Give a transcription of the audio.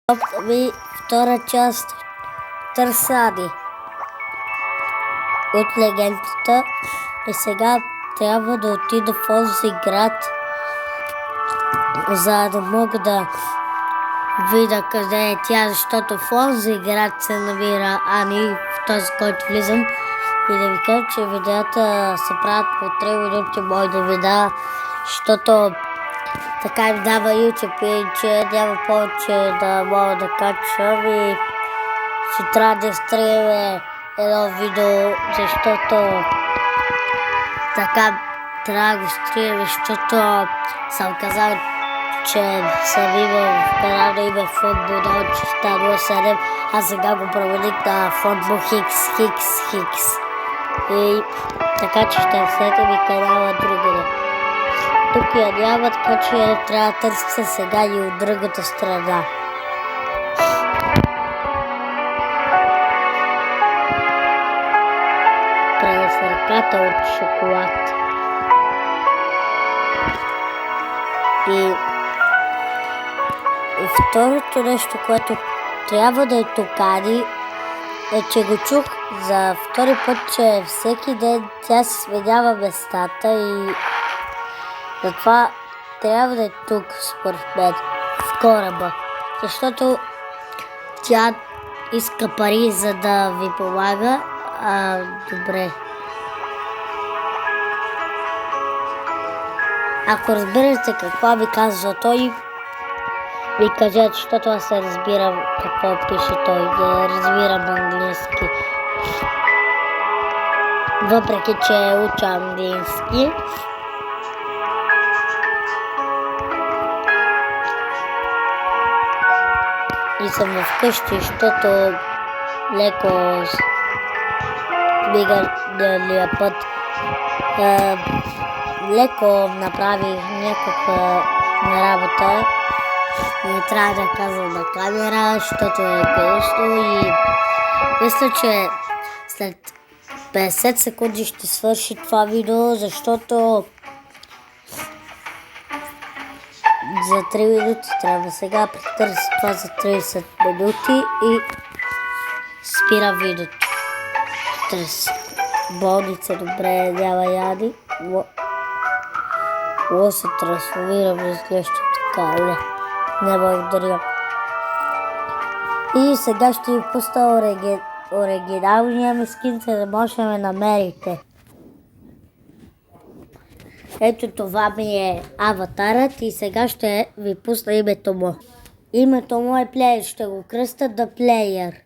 Ами, втора част Търсани от легендата. И сега трябва да отида в този град, за да мога да видя къде е тя, защото в този град се намира Ани, в този, който влизам. И да ви кажа, че видеята се правят по 3 минути мои да видеа, защото така им дава YouTube и че няма повече да мога да качвам и ще трябва да изтрием едно видео, защото така трябва да го изтрием, защото съм казал, че съм имал канал на име Футбол 07, а сега го промених на Футбол Хикс. И така че ще следите ми канала другаде. Тук я няма, така че трябва да търсите сега и от другата страна. През ръката от шоколад. И второто нещо, което трябва да е токади, е, че го чух за втори път, че всеки ден тя се сменява местата и затова трябва да е тук, според мен, в кораба. Защото тя иска пари, за да ви помага. Добре. Ако разбирате какво ми казва той, ми кажете, защото аз не разбирам какво пише той. Не разбирам английски. Въпреки, че уча английски. И съм вкъщи, защото леко миналия път леко направих някаква работа. Не трябва да казвам на камера, защото е гъщо и мисля, че след 50 секунди ще свърши това видео, защото за 3 минути трябва. Сега претърся това за 30 минути и спира видеото. Търси болница, добре, няма яди. Се трансформира в нещо така, не благодаря. И сега ще ви пусна оригиналния ми скин, за да може да ме намерите. Ето това ми е аватарът и сега ще ви пусна името му. Името му е Плеер, ще го кръста The Player.